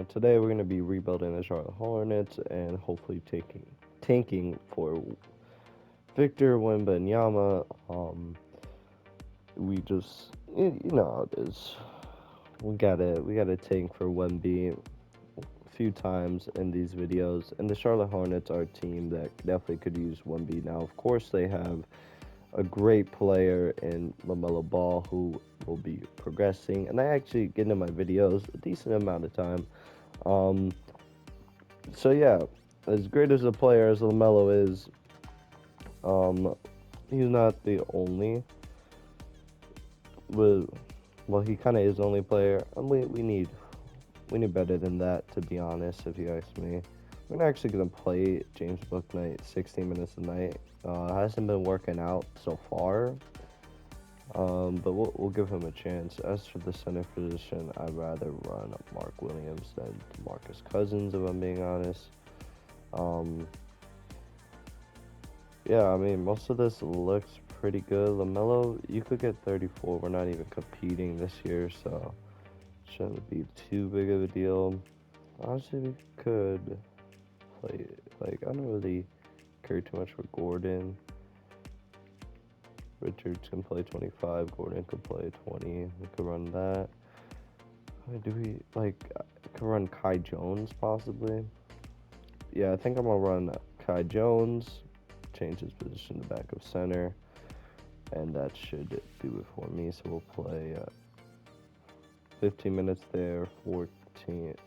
Today we're going to be rebuilding the Charlotte Hornets and hopefully tanking for Victor Wembanyama. We just you know how it is. We gotta tank for Wemby a few times in these videos, and the Charlotte Hornets are a team that definitely could use Wemby. Now, of course, they have a great player in Lamelo Ball who will be progressing, and I actually get into my videos a decent amount of time. Um, so yeah, as great as a player as Lamelo is, um, he's not the only. With well, he kind of is the only player, and we need better than that, to be honest. If you ask me, we're not actually gonna play James Booknight 16 minutes a night. Hasn't been working out so far. But we'll give him a chance. As for the center position, I'd rather run Mark Williams than Marcus Cousins, if I'm being honest. Um, yeah, I mean, most of this looks pretty good. LaMelo, you could get 34. We're not even competing this year, so shouldn't be too big of a deal. Honestly, we could play, like, I don't really care too much for Gordon. Richards can play 25. Gordon could play 20. We could run that. Do we, like, I could run Kai Jones, possibly? Yeah, I think I'm going to run Kai Jones, change his position to back of center, and that should do it for me. So we'll play 15 minutes there,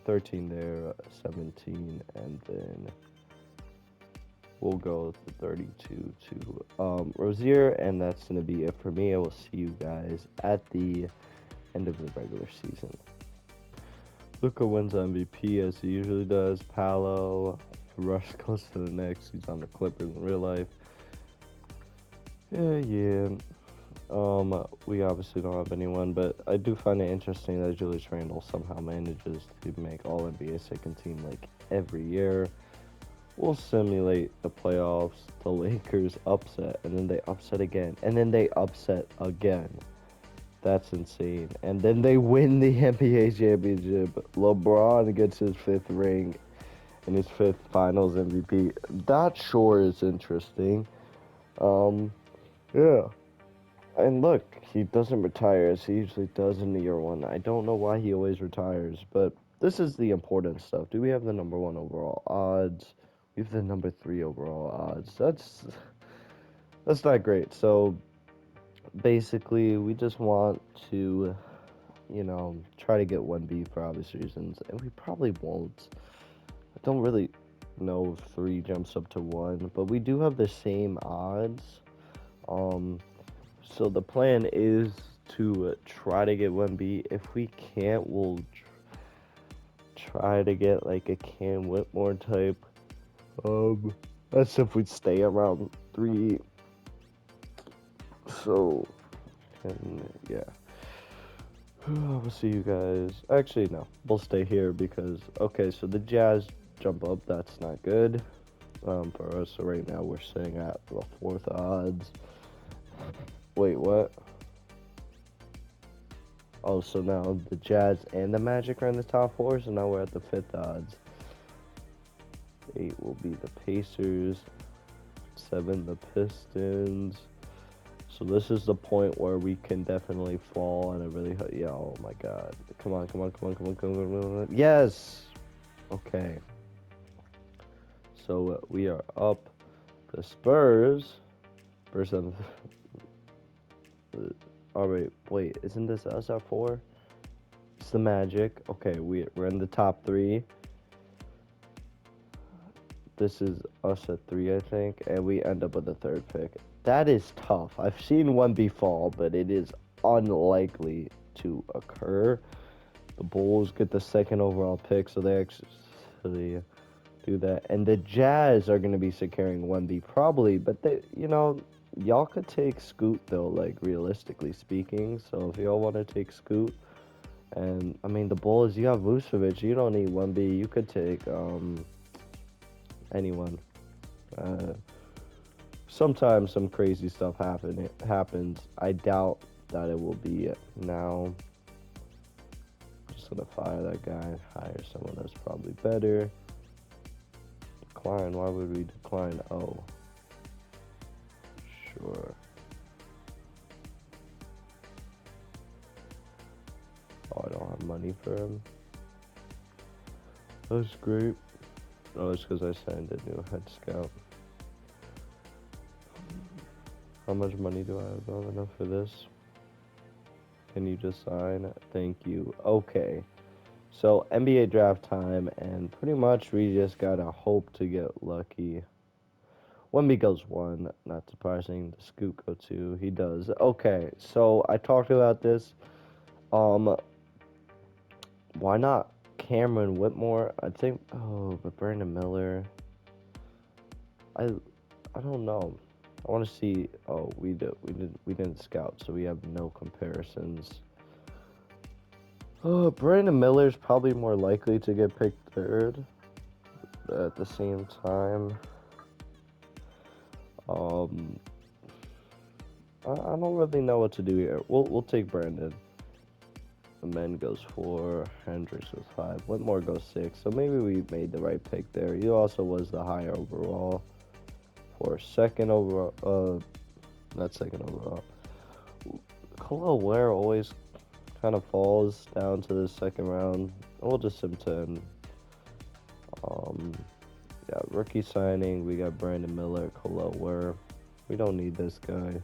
13 there, 17, and then we'll go to 32 to Rozier, and that's going to be it for me. I will see you guys at the end of the regular season. Luka wins MVP as he usually does. Paolo, Rush goes to the Knicks. He's on the Clippers in real life. Yeah. We obviously don't have anyone, but I do find it interesting that Julius Randle somehow manages to make All NBA second team like every year. We'll simulate the playoffs. The Lakers upset, and then they upset again, and then they upset again. That's insane. And then they win the NBA championship. LeBron gets his fifth ring and his fifth Finals MVP. That sure is interesting. Yeah. And look, he doesn't retire as he usually does in the year one. I don't know why he always retires, but this is the important stuff. Do we have the number one overall odds? We have the number three overall odds. That's not great. So basically, we just want to, try to get 1B for obvious reasons, and we probably won't. I don't really know if 3 jumps up to 1, but we do have the same odds. So the plan is to try to get 1B. If we can't, we'll try to get like a Cam Whitmore type. That's if we stay around 3. So, and yeah. We'll see you guys. Actually, no. We'll stay here because, okay, so the Jazz jump up. That's not good for us. So right now we're sitting at the 4th odds. Wait, what? Oh, so now the Jazz and the Magic are in the top 4, so now we're at the 5th odds. 8 will be the Pacers. 7, the Pistons. So this is the point where we can definitely fall, and it really, yeah, oh my god. Come on. Yes! Okay. So we are up. The Spurs. Spurs have, alright, wait, isn't this us at 4? It's the Magic. Okay, we're in the top 3. This is us at 3, I think, and we end up with the 3rd pick. That is tough. I've seen 1B fall, but it is unlikely to occur. The Bulls get the 2nd overall pick, so they actually do that. And the Jazz are going to be securing 1B probably, but they, y'all could take Scoot though, like realistically speaking. So if y'all want to take Scoot, and I mean the Bulls, you have Vucevic, you don't need 1B. You could take anyone. Sometimes some crazy stuff happens. I doubt that it will be now. Just just gonna fire that guy, hire someone that's probably better. Decline, why would we decline? Oh, sure. Oh, I don't have money for him. That's great. Oh, it's because I signed a new head scout. How much money do I have? I don't have enough for this. Can you just sign? Thank you. Okay. So, NBA draft time, and pretty much we just gotta hope to get lucky. Wemby goes 1, not surprising. The Scoot go 2, he does. Okay, so I talked about this. Why not Cameron Whitmore? I think, but Brandon Miller. I don't know. I want to see. Oh, we didn't scout, so we have no comparisons. Oh, Brandon Miller's probably more likely to get picked 3rd. But at the same time, I don't really know what to do here. We'll take Brandon. The men goes 4, Hendricks goes 5, Whitmore goes 6. So maybe we made the right pick there. He also was the higher overall. For second overall, not second overall. Khalil Ware always kind of falls down to the second round. We'll just sim 10. Yeah, rookie signing. We got Brandon Miller, Khalil Ware. We don't need this guy.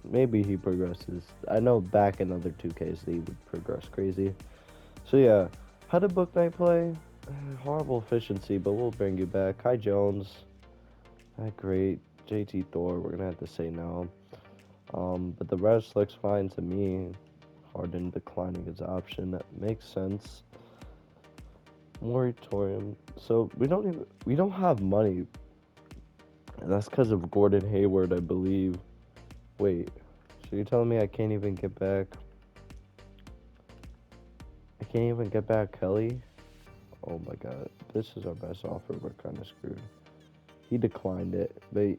Maybe he progresses. I know back in other 2Ks he would progress crazy. So yeah, how did Book Night play? Horrible efficiency, but we'll bring you back. Kai Jones, not great. JT Thor, we're gonna have to say no. But the rest looks fine to me. Harden declining his option, that makes sense. Moratorium. So we don't have money, and that's because of Gordon Hayward, I believe. Wait, so you're telling me I can't even get back? I can't even get back Kelly? Oh my god, this is our best offer. We're kind of screwed. He declined it, but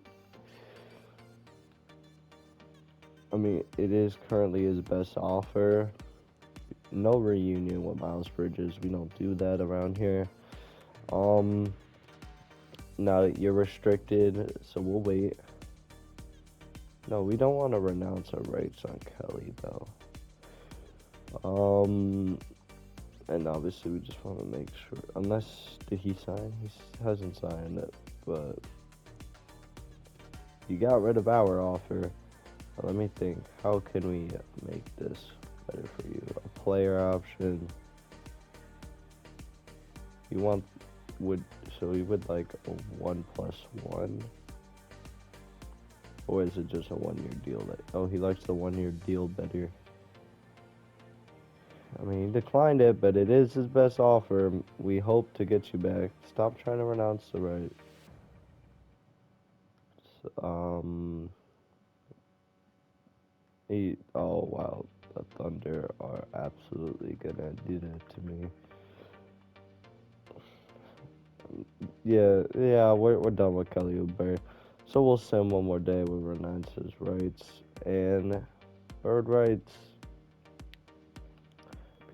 I mean, it is currently his best offer. No reunion with Miles Bridges. We don't do that around here. Now you're restricted, so we'll wait. No, we don't want to renounce our rights on Kelly though. And obviously we just want to make sure, unless, did he sign? He hasn't signed it, but you got rid of our offer. Let me think, how can we make this better for you? A player option. You want, so you would like a 1+1? Or is it just a 1-year deal? Oh, he likes the 1-year deal better. I mean, he declined it, but it is his best offer. We hope to get you back. Stop trying to renounce the right. Oh wow, the Thunder are absolutely gonna do that to me. Yeah, we're done with Kelly Oubre. So we'll send one more day with renounces rights and bird rights.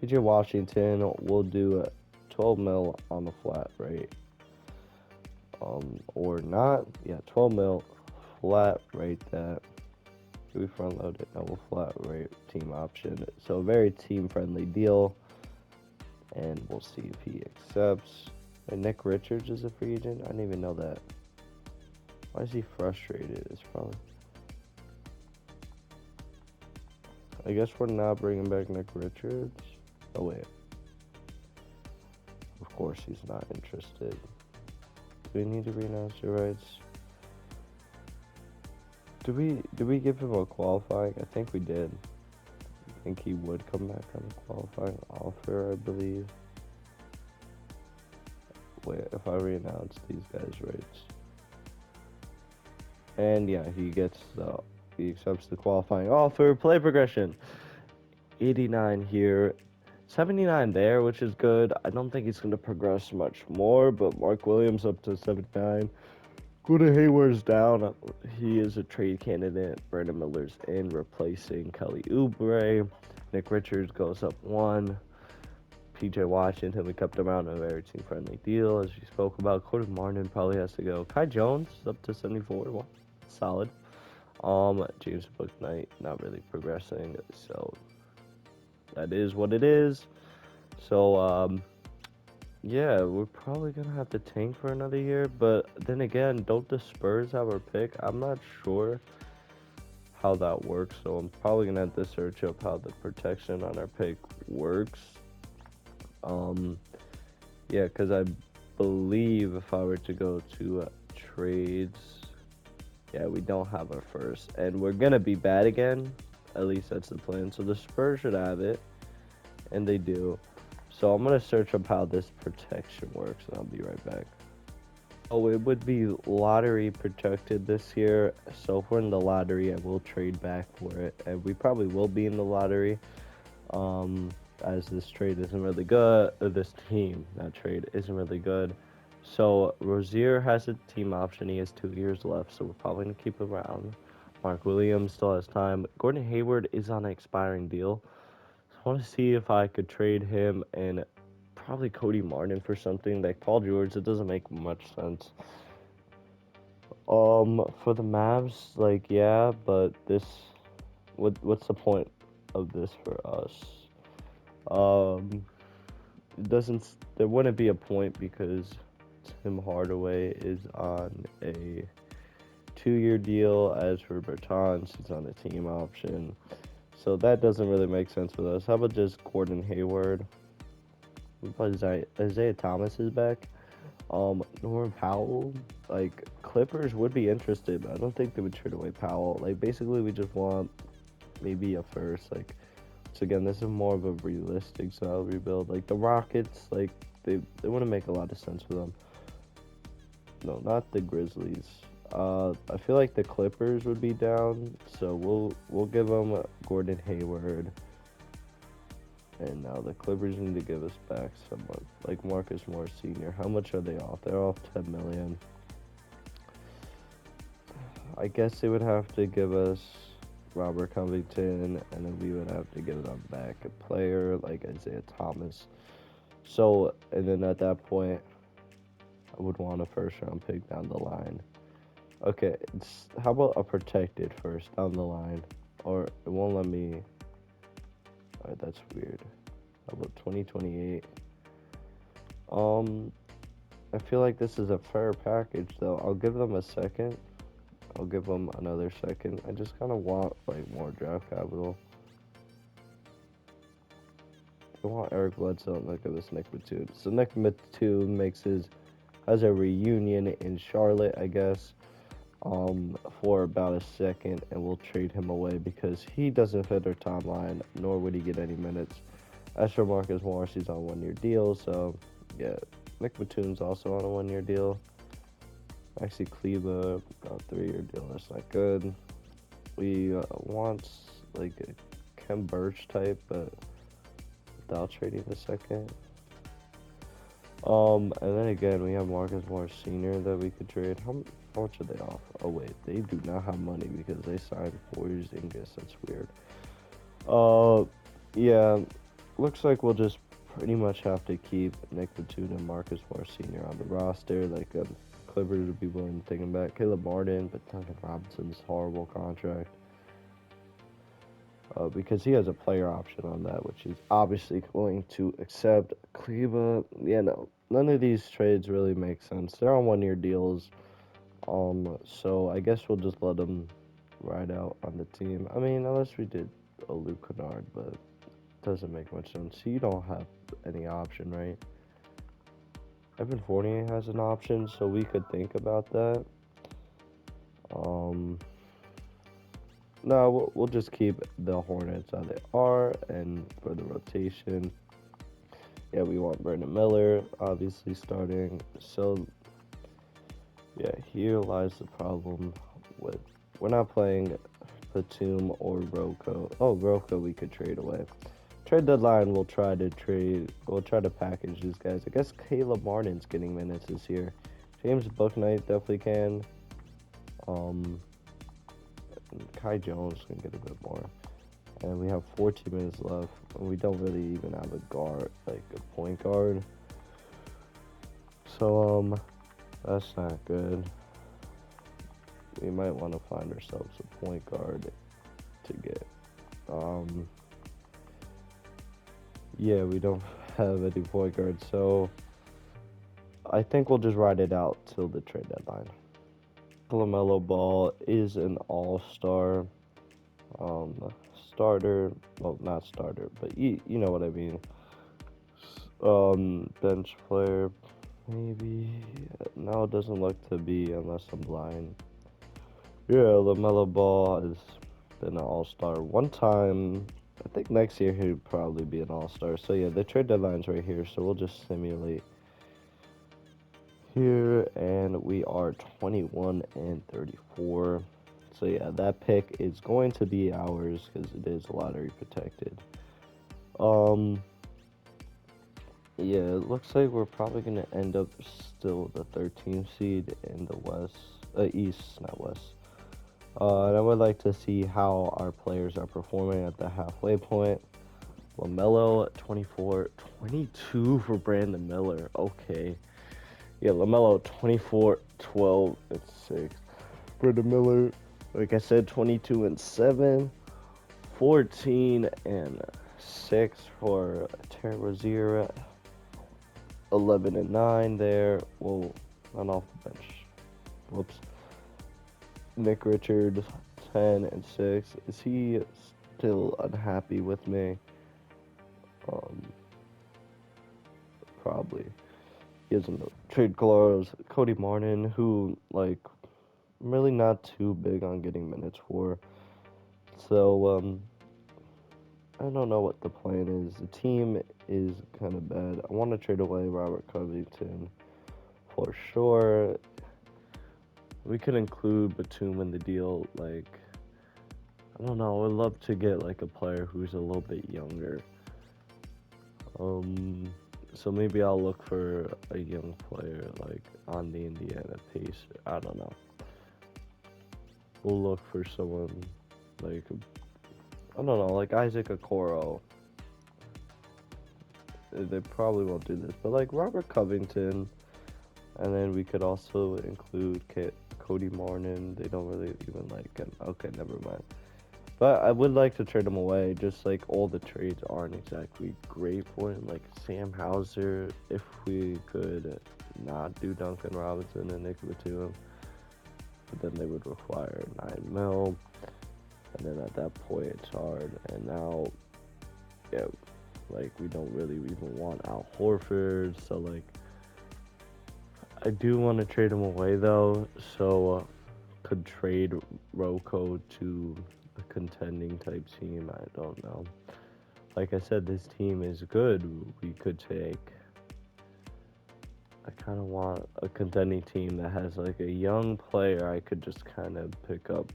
PJ Washington will do 12 mil on the flat rate. Or not. Yeah, 12 mil flat rate that. Do we front load it? No, we'll flat rate team option. So a very team friendly deal. And we'll see if he accepts. And Nick Richards is a free agent? I didn't even know that. Why is he frustrated? It's probably... I guess we're not bringing back Nick Richards. Oh, wait. Of course he's not interested. Do we need to renounce your rights? Did we give him a qualifying? I think we did. I think he would come back on a qualifying offer, I believe. Wait, if I renounce these guys' rights. And yeah, he accepts the qualifying offer. Play progression. 89 here. 79 there, which is good. I don't think he's going to progress much more, but Mark Williams up to 79. Gordon Hayward's down. He is a trade candidate. Brandon Miller's in, replacing Kelly Oubre. Nick Richards goes up one. PJ Washington, we kept him out on a very team-friendly deal, as you spoke about. Cody Martin probably has to go. Kai Jones is up to 74. Well, solid. James Bouknight not really progressing, so that is what it is. So, yeah, we're probably gonna have to tank for another year. But then again, don't the Spurs have our pick? I'm not sure how that works, so I'm probably gonna have to search up how the protection on our pick works. Um, yeah, because I believe if I were to go to trades, yeah, we don't have our first, and we're gonna be bad again. At least that's the plan. So the Spurs should have it, and they do. So I'm gonna search up how this protection works, and I'll be right back. Oh, it would be lottery protected this year. So if we're in the lottery, I will trade back for it, and we probably will be in the lottery. As this trade isn't really good, or this team, that trade isn't really good. So Rozier has a team option. He has 2 years left, so we're probably gonna keep him around. Mark Williams still has time. Gordon Hayward is on an expiring deal. So I want to see if I could trade him and probably Cody Martin for something like Paul George. It doesn't make much sense. For the Mavs, like yeah, but this, what's the point of this for us? It doesn't. There wouldn't be a point because Tim Hardaway is on a 2-year deal. As for Bertans, he's on a team option. So that doesn't really make sense with us. How about just Gordon Hayward? Isaiah Thomas is back. Norman Powell, like Clippers would be interested, but I don't think they would trade away Powell. Like basically, we just want maybe a first. Like, so again, this is more of a realistic style rebuild. Like the Rockets, like they wouldn't make a lot of sense for them. No, not the Grizzlies. I feel like the Clippers would be down, so we'll give them Gordon Hayward. And now the Clippers need to give us back someone like Marcus Morris Sr. How much are they off? They're off 10 million. I guess they would have to give us Robert Covington, and then we would have to give them back a player like Isaiah Thomas. So, and then at that point, I would want a first round pick down the line. Okay, how about a protected first down the line? Or it won't let me. Alright, that's weird. How about 2028? I feel like this is a fair package though. I'll give them a second. I'll give them another second. I just kind of want like more draft capital. I want Eric Bledsoe and look at this Nick Batum. So Nick Batum has a reunion in Charlotte, I guess, for about a second, and we'll trade him away because he doesn't fit our timeline, nor would he get any minutes. As for Marcus Morris, he's on a 1-year deal, so yeah, Nick Batum's also on a 1-year deal. Maxi Kleber got a 3-year deal. That's not good. We want like a Kem Birch type, but without trading the second. And then again, we have Marcus Morris Sr. that we could trade. How much are they off? Oh wait, they do not have money because they signed Porzingis. That's weird. Yeah, looks like we'll just pretty much have to keep Nick Batum and Marcus Morris Sr. on the roster. Like Clippers would be willing to take him back. Caleb Martin, but Duncan Robinson's horrible contract. Because he has a player option on that, which he's obviously going to accept. Kleba, yeah, no, none of these trades really make sense. They're on 1-year deals, so I guess we'll just let them ride out on the team. I mean, unless we did a Luke Kennard, but it doesn't make much sense. So you don't have any option, right? Evan Fournier has an option, so we could think about that. No, we'll just keep the Hornets how they are, and for the rotation, yeah, we want Brandon Miller obviously starting. So yeah, here lies the problem with we're not playing Batum or Rocco. Oh, Rocco we could trade away. Trade deadline, we'll try to package these guys. I guess Caleb Martin's getting minutes this year. James Bouknight definitely can. Um, Kai Jones can get a bit more. And we have 14 minutes left. And we don't really even have a guard, like a point guard. So, that's not good. We might want to find ourselves a point guard to get. Yeah, we don't have any point guards, so I think we'll just ride it out till the trade deadline. Lamelo Ball is an all-star starter. Well, not starter, but you know what I mean. Bench player, maybe. No, it doesn't look to be unless I'm blind. Yeah, Lamelo Ball has been an all-star one time. I think next year he'll probably be an all-star. So yeah, the trade deadline's right here. So we'll just simulate here, and we are 21 and 34. So yeah, that pick is going to be ours because it is lottery protected. Yeah, it looks like we're probably gonna end up still the 13th seed in the West, East, not West. And I would like to see how our players are performing at the halfway point. Lamelo, 24, 22 for Brandon Miller. Okay. Yeah, Lamelo, 24, 12, and 6. Brandon Miller, like I said, 22 and 7. 14 and 6 for Terry Rozier. 11 and 9 there. Whoa, not off the bench. Whoops. Nick Richards, 10 and 6. Is he still unhappy with me? Probably. He has a trade clause. Cody Martin, who, like, I'm really not too big on getting minutes for. So, I don't know what the plan is. The team is kind of bad. I want to trade away Robert Covington for sure. We could include Batum in the deal. Like, I don't know. I would love to get like a player who's a little bit younger. So maybe I'll look for a young player like on the Indiana Pacers. I don't know. We'll look for someone like I don't know, like Isaac Okoro. They probably won't do this, but like Robert Covington, and then we could also include Cody Martin. They don't really even like him. Okay, never mind. But I would like to trade him away. Just like all the trades aren't exactly great for him. Like Sam Hauser, if we could not do Duncan Robinson and Nick Batum, but then they would require 9 mil. And then at that point, it's hard. And now, yeah, like we don't really even want Al Horford. So like, I do want to trade him away though. So could trade Rocco to a contending type team. I don't know. Like I said, this team is good. We could take. I kind of want a contending team that has like a young player I could just kind of pick up.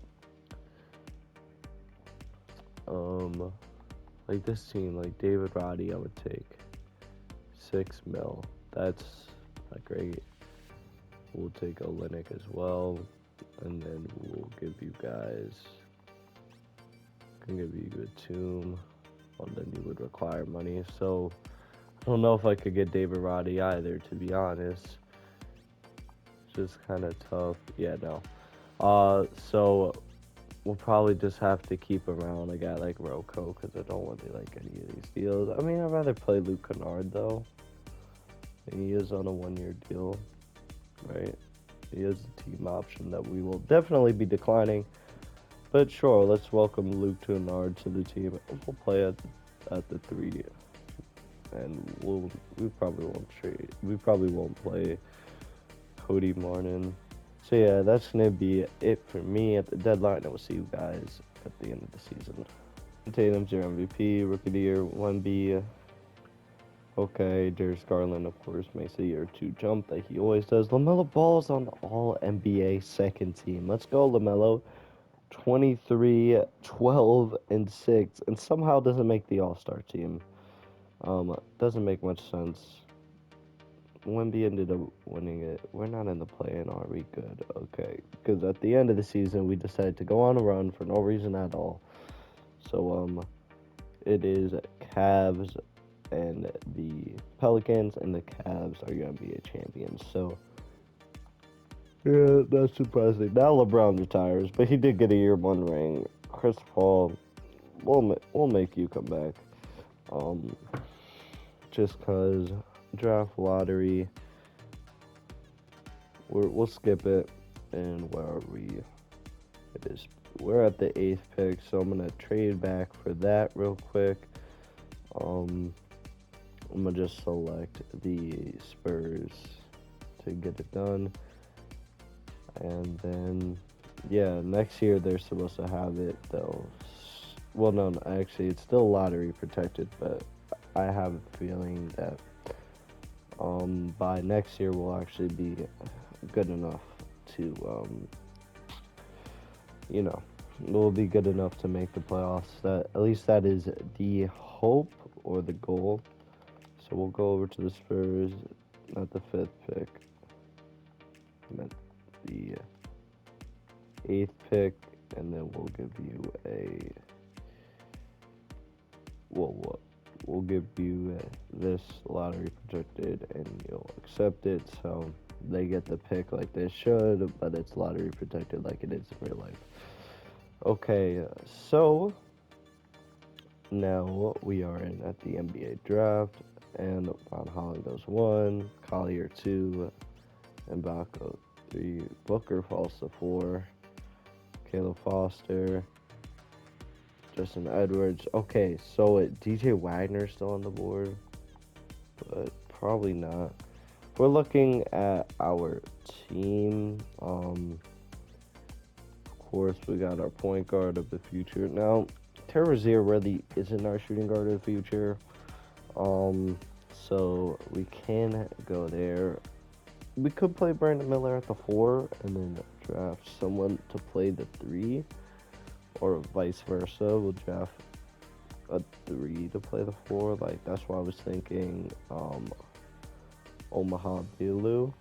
Like this team, like David Roddy, I would take 6 mil. That's not great. We'll take Olynyk as well, and then we'll give you guys. Can give you a good tomb. Well, then you would require money. So I don't know if I could get David Roddy either, to be honest. It's just kind of tough. Yeah, no. So we'll probably just have to keep around a guy like Rocco because I don't really like any of these deals. I mean, I'd rather play Luke Kennard though. And he is on a 1-year deal, right? He is a team option that we will definitely be declining. But sure, let's welcome Luke Kennard to the team. We'll play at the 3, and we probably won't trade. We probably won't play Cody Martin. So yeah, that's gonna be it for me at the deadline, and we'll see you guys at the end of the season. Tatum's your MVP, Rookie of the Year, 1B. Okay, Darius Garland, of course, makes a year 2 jump that he always does. LaMelo Ball's on All NBA second team. Let's go, LaMelo. 23, 12, and 6, and somehow doesn't make the All-Star team. Doesn't make much sense. Wemby ended up winning it. We're not in the play-in, are we? Good. Okay. Because at the end of the season, we decided to go on a run for no reason at all. So it is Cavs and the Pelicans, and the Cavs are gonna be a champions. So yeah, that's surprising. Now LeBron retires, but he did get a year one ring. Chris Paul, we'll make you come back. Um, just cause draft lottery, we'll skip it. And where are we? It is we're at the 8th pick, so I'm gonna trade back for that real quick. I'm gonna just select the Spurs to get it done, and then yeah, next year they're supposed to have it though. Well, no, actually, it's still lottery protected, but I have a feeling that by next year we'll actually be good enough to you know, we'll be good enough to make the playoffs. That at least that is the hope or the goal. So we'll go over to the Spurs at the 5th pick, at the 8th pick, and then we'll give you a we'll give you this lottery protected, and you'll accept it. So they get the pick like they should, but it's lottery protected like it is in real life. Okay, so now we are in at the NBA draft, and Von Holland goes 1, Collier 2, and Mbako 3. Booker falls to 4, Caleb Foster, Justin Edwards. Okay, so DJ Wagner's still on the board, but probably not. We're looking at our team. Of course, we got our point guard of the future. Now, Terry Rozier really isn't our shooting guard of the future. So we can go there. We could play Brandon Miller at the 4 and then draft someone to play the 3, or vice versa. We'll draft a 3 to play the 4. Like, that's why I was thinking Omaha Billu.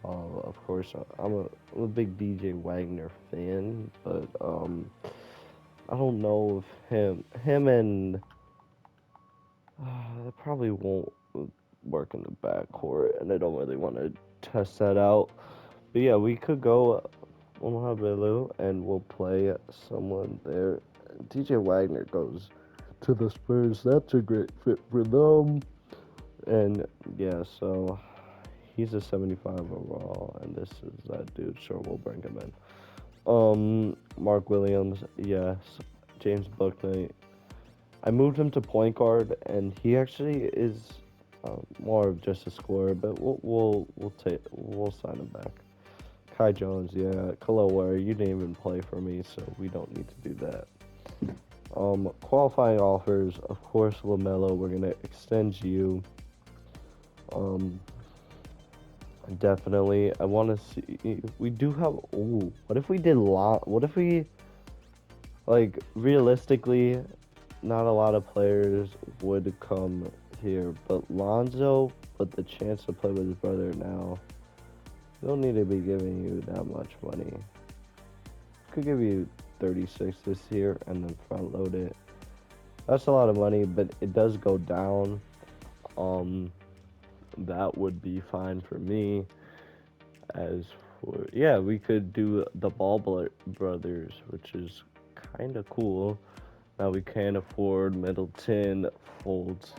Of course, I'm a big DJ Wagner fan, but I don't know if him and they probably won't work in the backcourt, and I don't really want to test that out. But yeah, we could go Omaha Billu, and we'll play someone there. DJ Wagner goes to the Spurs. That's a great fit for them. And yeah, so he's a 75 overall, and this is that dude. Sure, we'll bring him in. Mark Williams, yes. James Bouknight. I moved him to point guard, and he actually is more of just a scorer. But we'll sign him back. Kai Jones, yeah. Khalil Ware, you didn't even play for me, so we don't need to do that. Qualifying offers, of course, Lamelo. We're gonna extend you. Definitely. I want to see. We do have. Ooh, what if we did What if we, like, realistically, not a lot of players would come here, but Lonzo, but the chance to play with his brother now. We don't need to be giving you that much money. Could give you 36 this year and then front load it. That's a lot of money, but it does go down. That would be fine for me. As for, yeah, we could do the Ball brothers, which is kind of cool. Now we can't afford Middleton, Fultz,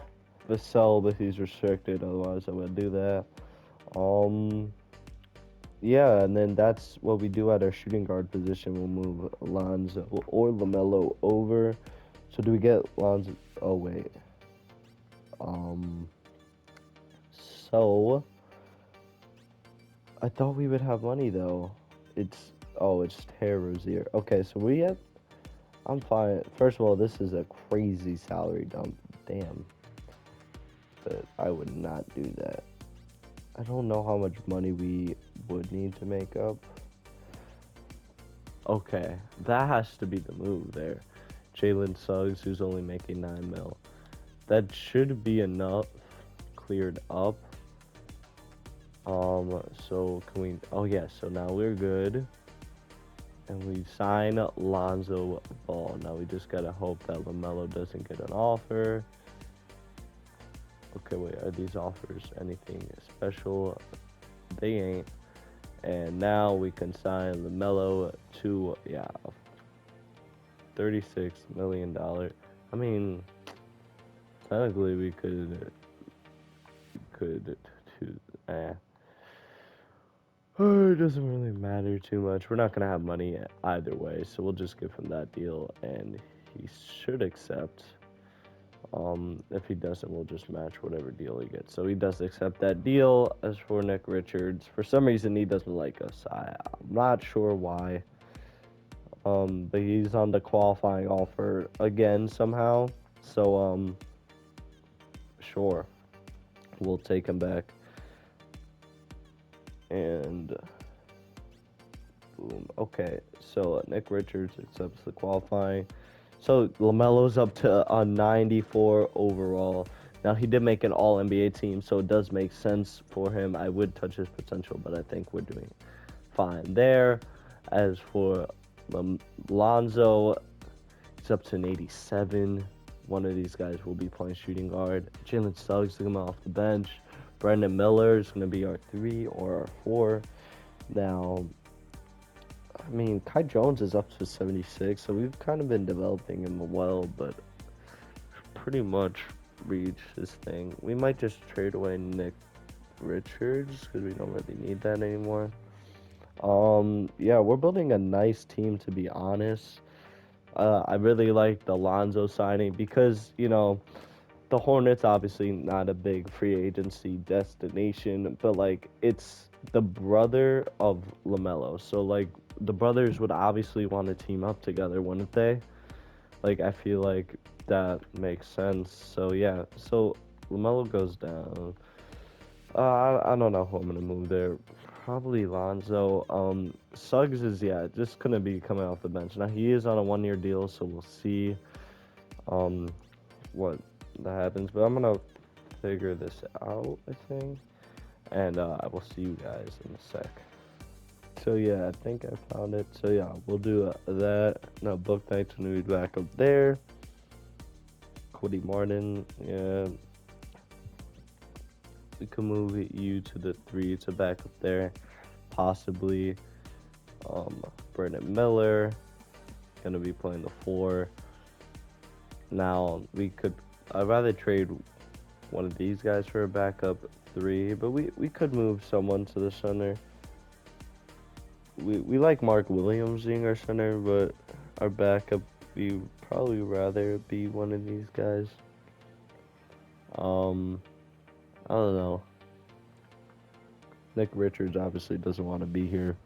Vassell, but he's restricted. Otherwise, I would do that. Yeah, and then that's what we do at our shooting guard position. We'll move Lonzo or LaMelo over. So do we get Lonzo? Oh wait. So I thought we would have money though. It's Terry Rozier. Okay, so I'm fine. First of all, this is a crazy salary dump. Damn. But I would not do that. I don't know how much money we would need to make up. Okay, that has to be the move there. Jalen Suggs, who's only making 9 mil. That should be enough cleared up. So can we? Oh yeah. So now we're good, and we sign Lonzo Ball. Now we just gotta hope that Lamelo doesn't get an offer. Okay, wait. Are these offers anything special? They ain't. And now we can sign Lamelo to $36 million. I mean, technically we could choose. It doesn't really matter too much. We're not gonna have money either way, so we'll just give him that deal, and he should accept. If he doesn't, we'll just match whatever deal he gets. So he does accept that deal. As for Nick Richards, for some reason he doesn't like us. I'm not sure why. But he's on the qualifying offer again somehow. So sure, we'll take him back. And boom. Okay, so Nick Richards accepts the qualifying. So Lamelo's up to a 94 overall. Now he did make an All NBA team, so it does make sense for him. I would touch his potential, but I think we're doing fine there. As for Lonzo, he's up to an 87. One of these guys will be playing shooting guard. Jalen Suggs to come off the bench. Brandon Miller is going to be our 3 or our 4. Now, I mean, Kai Jones is up to 76, so we've kind of been developing him well, but pretty much reached his thing. We might just trade away Nick Richards because we don't really need that anymore. Yeah, we're building a nice team, to be honest. I really like the Lonzo signing because, the Hornets obviously not a big free agency destination, but like it's the brother of Lamelo. So like the brothers would obviously want to team up together, wouldn't they? Like I feel like that makes sense. So yeah, so Lamelo goes down. I don't know who I'm gonna move there. Probably Lonzo. Suggs is just gonna be coming off the bench. Now he is on a 1-year deal, so we'll see um what that happens. But I'm gonna figure this out, I think, and I will see you guys in a sec. So yeah, I think I found it. So yeah, we'll do that. Now book night's gonna be back up there. Cody Martin, yeah. We can move you to the 3 to back up there. Possibly Brandon Miller gonna be playing the 4. Now I'd rather trade one of these guys for a backup 3, but we could move someone to the center. We like Mark Williams being our center, but our backup we probably rather be one of these guys. I don't know. Nick Richards obviously doesn't want to be here.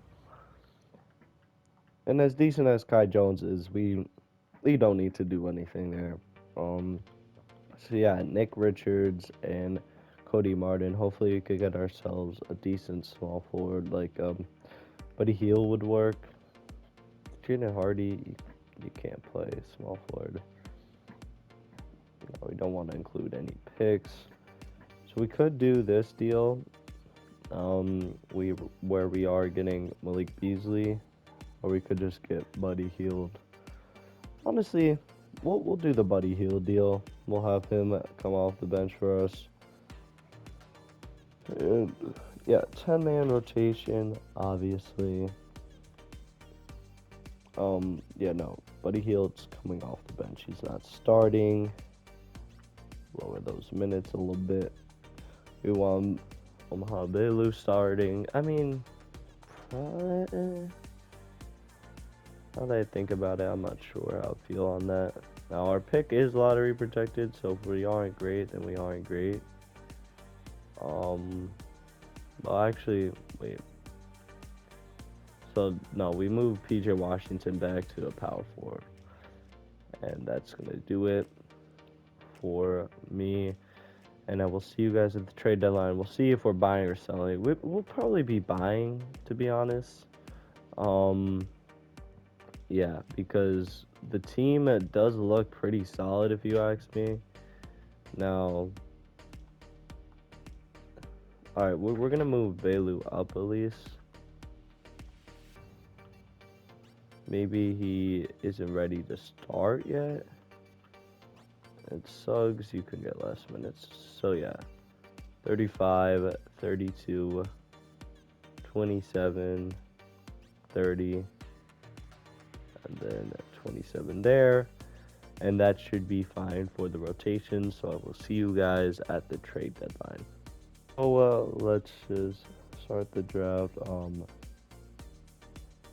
And as decent as Kai Jones is, we don't need to do anything there. So yeah, Nick Richards and Cody Martin. Hopefully we could get ourselves a decent small forward like Buddy Hield would work. Jaden Hardy, you can't play small forward. No, we don't want to include any picks. So we could do this deal. Where we are getting Malik Beasley, or we could just get Buddy Hield. Honestly, we'll do the Buddy Hield deal. We'll have him come off the bench for us. And, yeah, 10-man rotation, obviously. Yeah, no, Buddy Hield's coming off the bench. He's not starting. Lower those minutes a little bit. We want Omaha Belu starting. I mean, now that I think about it, I'm not sure how I feel on that. Now, our pick is lottery protected, so if we aren't great, then we aren't great. Well, actually, wait. So, no, we move PJ Washington back to a power forward. And that's going to do it for me. And I will see you guys at the trade deadline. We'll see if we're buying or selling. We'll probably be buying, to be honest. Yeah, because the team does look pretty solid, if you ask me. Now, All right, we're gonna move Belu up at least. Maybe he isn't ready to start yet. It Suggs, you can get less minutes. So yeah, 35, 32, 27, 30, and then 27 there. And that should be fine for the rotation. So I will see you guys at the trade deadline. So let's just start the draft.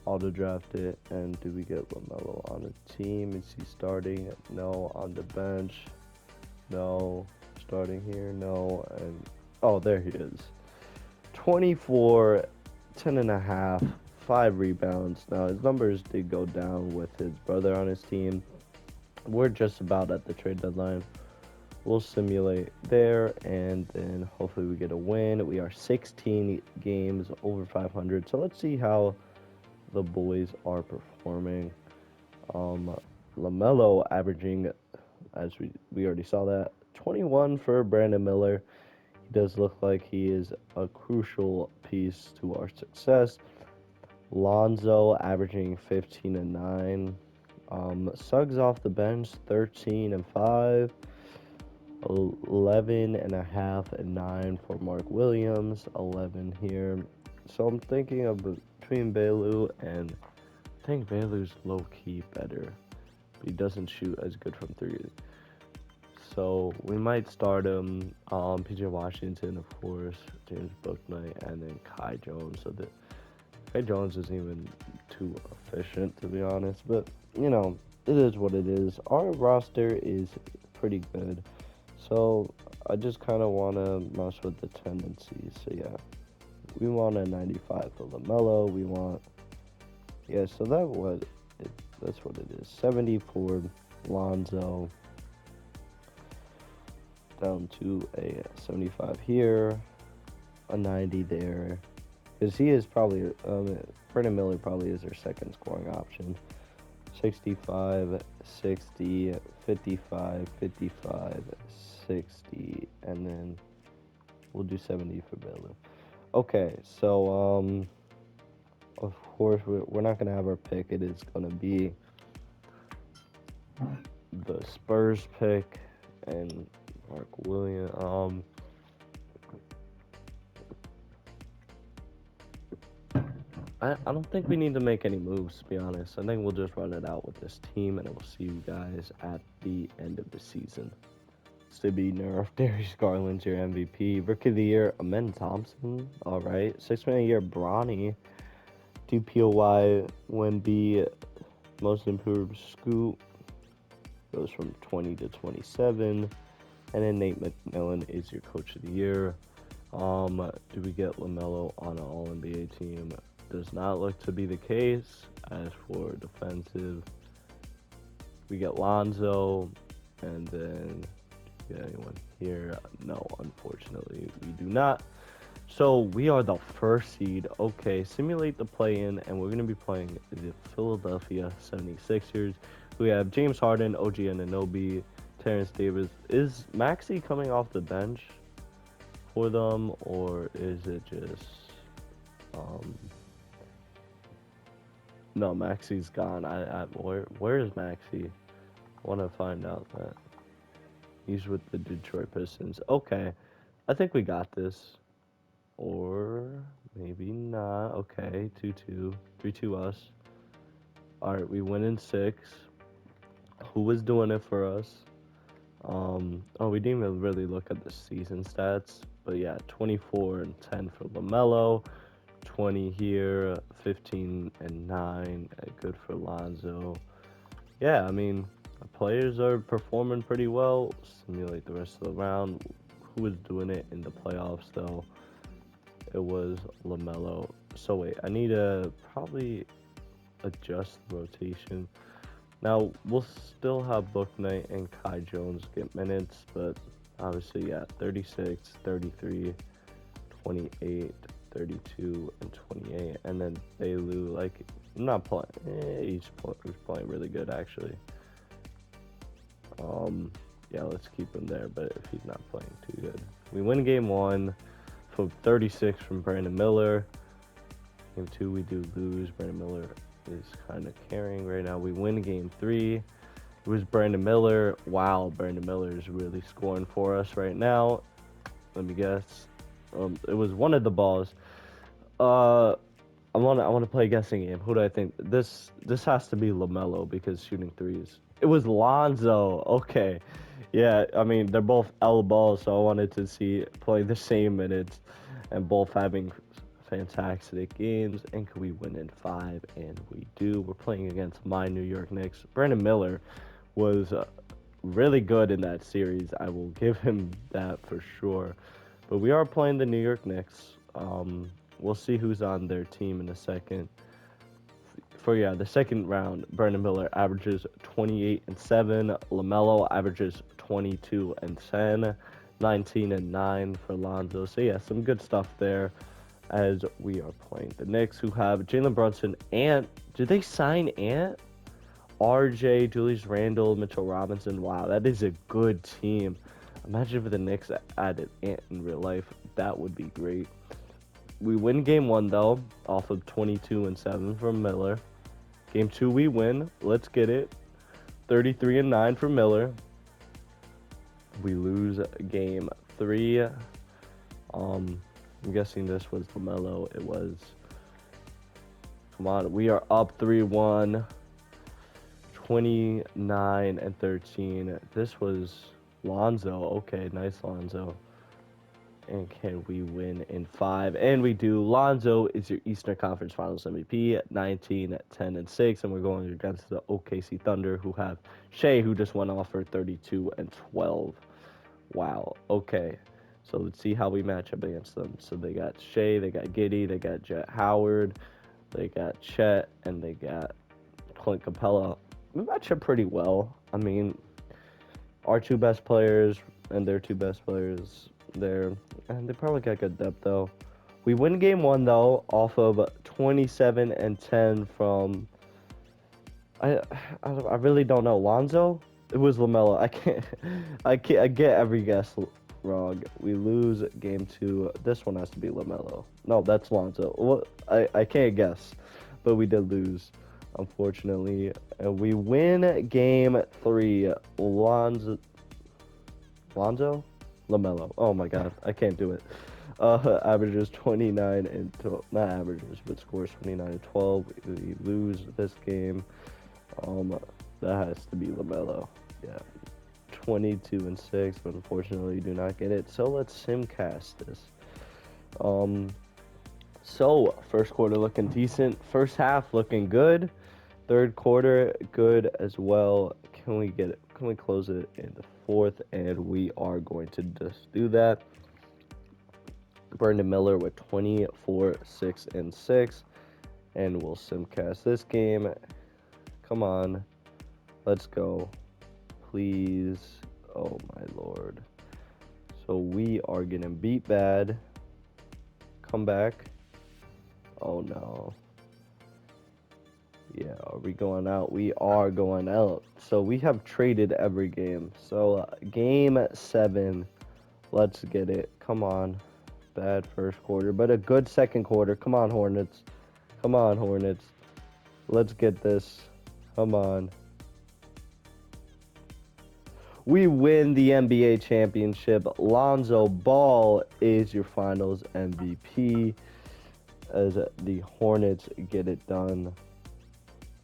Auto draft it, and do we get Lamelo on the team? Is he starting? No. On the bench? No. Starting here? No. And oh, there he is. 24, 10 and a half, 5 rebounds. Now his numbers did go down with his brother on his team. We're just about at the trade deadline. We'll simulate there, and then hopefully we get a win. We are 16 games over 500. So let's see how the boys are performing. Lamelo averaging, as we already saw that, 21 for Brandon Miller. He does look like he is a crucial piece to our success. Lonzo averaging 15 and 9. Suggs off the bench, 13 and 5. 11 and a half and 9 for Mark Williams. 11 here. So I'm thinking of between Belu, and I think Belu's low-key better. But he doesn't shoot as good from 3. So we might start him. PJ Washington, of course, James Bouknight, and then Kai Jones. So that Kai Jones isn't even too efficient, to be honest. But, you know, it is what it is. Our roster is pretty good. So I just kind of want to mess with the tendencies. So, yeah. We want a 95 for LaMelo. We want, yeah, so that's what it is. 70 for Lonzo. Down to a 75 here. A 90 there. Because he is probably, Brandon Miller probably is their second scoring option. 65, 60, 55, 55, 60, and then we'll do 70 for Belu. Okay, so, of course, we're not going to have our pick. It is going to be the Spurs pick and Mark Williams. I don't think we need to make any moves, to be honest. I think we'll just run it out with this team, and I will see you guys at the end of the season. To be nerfed, Darius Garland's your MVP. Rookie of the Year, Amen Thompson. All right. 6 Man of the Year, Bronny. DPOY, Wemby, Most Improved, Scoot. Goes from 20 to 27. And then Nate McMillan is your Coach of the Year. Do we get LaMelo on an All-NBA team? Does not look to be the case. As for defensive, we get Lonzo, and then anyone here? No, unfortunately, we do not. So we are the first seed. Okay, simulate the play-in, and we're going to be playing the Philadelphia 76ers. We have James Harden, OG Anunoby, Terrence Davis. Is Maxey coming off the bench for them, or is it just... No, Maxey's gone. Where is Maxey? I want to find out that. He's with the Detroit Pistons. Okay, I think we got this. Or maybe not. Okay, 2-2. 3-2 us. Alright, we win in 6. Who was doing it for us? We didn't even really look at the season stats. But yeah, 24 and 10 for LaMelo. 20 here. 15 and 9. Good for Lonzo. Yeah, I mean... players are performing pretty well. Simulate the rest of the round. Who was doing it in the playoffs, though? It was LaMelo. So, wait. I need to probably adjust the rotation. Now, we'll still have Bouknight and Kai Jones get minutes, but obviously, yeah, 36, 33, 28, 32, and 28. And then Belu, like, not playing. He's playing really good, actually. Yeah, let's keep him there, but if he's not playing too good. We win game 1, for 36 from Brandon Miller. Game 2, we do lose. Brandon Miller is kind of carrying right now. We win game 3. It was Brandon Miller. Wow, Brandon Miller is really scoring for us right now. Let me guess. It was one of the balls. I want to play a guessing game. Who do I think? This has to be Lamelo because shooting threes. It was Lonzo. Okay, yeah. I mean they're both L balls, so I wanted to see playing the same minutes and both having fantastic games. And can we win in 5? And we do. We're playing against my New York Knicks. Brandon Miller was really good in that series. I will give him that for sure. But we are playing the New York Knicks. We'll see who's on their team in a second. For the second round, Brandon Miller averages 28 and 7. Lamelo averages 22 and 10. 19 and 9 for Lonzo. So yeah, some good stuff there as we are playing the Knicks, who have Jalen Brunson, Ant. Did they sign Ant? RJ, Julius Randle, Mitchell Robinson. Wow, that is a good team. Imagine if the Knicks added Ant in real life. That would be great. We win game 1 though, off of 22 and 7 from Miller. Game 2 we win. Let's get it. 33 and 9 for Miller. We lose game 3. I'm guessing this was Lamelo. It was. Come on, we are up 3-1. 29 and 13. This was Lonzo. Okay, nice Lonzo. And can we win in 5? And we do. Lonzo is your Eastern Conference Finals MVP at 19, 10, and 6. And we're going against the OKC Thunder, who have Shea, who just went off for 32 and 12. Wow. Okay. So let's see how we match up against them. So they got Shea, they got Giddey, they got Jet Howard, they got Chet, and they got Clint Capella. We match up pretty well. I mean, our 2 best players and their 2 best players there, and they probably got good depth though. We win game 1 though off of 27 and 10 from I really don't know. Lonzo? It was Lamelo. I get every guess wrong. We lose game 2. This one has to be Lamelo. No, that's Lonzo. Well, I can't guess, but we did lose, unfortunately. And we win game 3. Lonzo? Lamelo. Oh my god, I can't do it. Averages 29 and 12, not averages, but scores 29 and 12. We lose this game. That has to be Lamelo. Yeah. 22 and 6, but unfortunately do not get it. So let's simcast this. So first quarter looking decent. First half looking good. Third quarter good as well. Can we get it? Can we close it in the 4th? And we are going to just do that. Brandon Miller with 24, 6, and 6. And we'll simcast this game. Come on. Let's go. Please. Oh my lord. So we are getting beat bad. Come back. Oh no. Yeah, are we going out? We are going out. So we have traded every game. So game 7. Let's get it. Come on. Bad first quarter, but a good second quarter. Come on, Hornets. Come on, Hornets. Let's get this. Come on. We win the NBA championship. Lonzo Ball is your finals MVP as the Hornets get it done.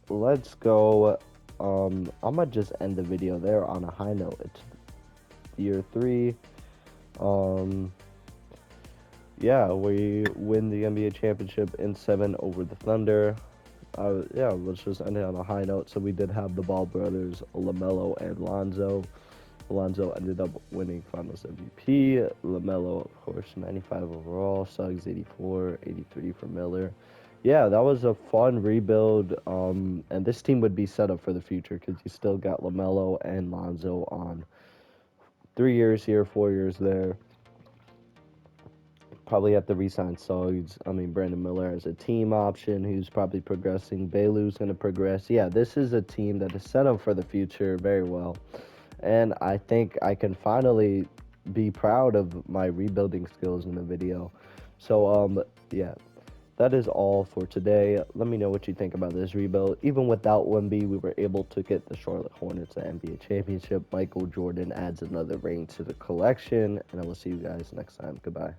Let's go. I'm gonna just end the video there on a high note. It's year 3. Yeah, we win the NBA championship in 7 over the Thunder. Yeah, let's just end it on a high note. So we did have the Ball brothers, Lamelo and Lonzo. Lonzo ended up winning Finals MVP. Lamelo, of course, 95 overall. Suggs, 84, 83 for Miller. Yeah, that was a fun rebuild. And this team would be set up for the future because you still got Lamelo and Lonzo on 3 years here, 4 years there. Probably have to re-sign Suggs. I mean, Brandon Miller as a team option who's probably progressing. Bailu's going to progress. Yeah, this is a team that is set up for the future very well. And I think I can finally be proud of my rebuilding skills in the video. So yeah, that is all for today. Let me know what you think about this rebuild. Even without Wemby, we were able to get the Charlotte Hornets an NBA championship. Michael Jordan adds another ring to the collection, and I will see you guys next time. Goodbye.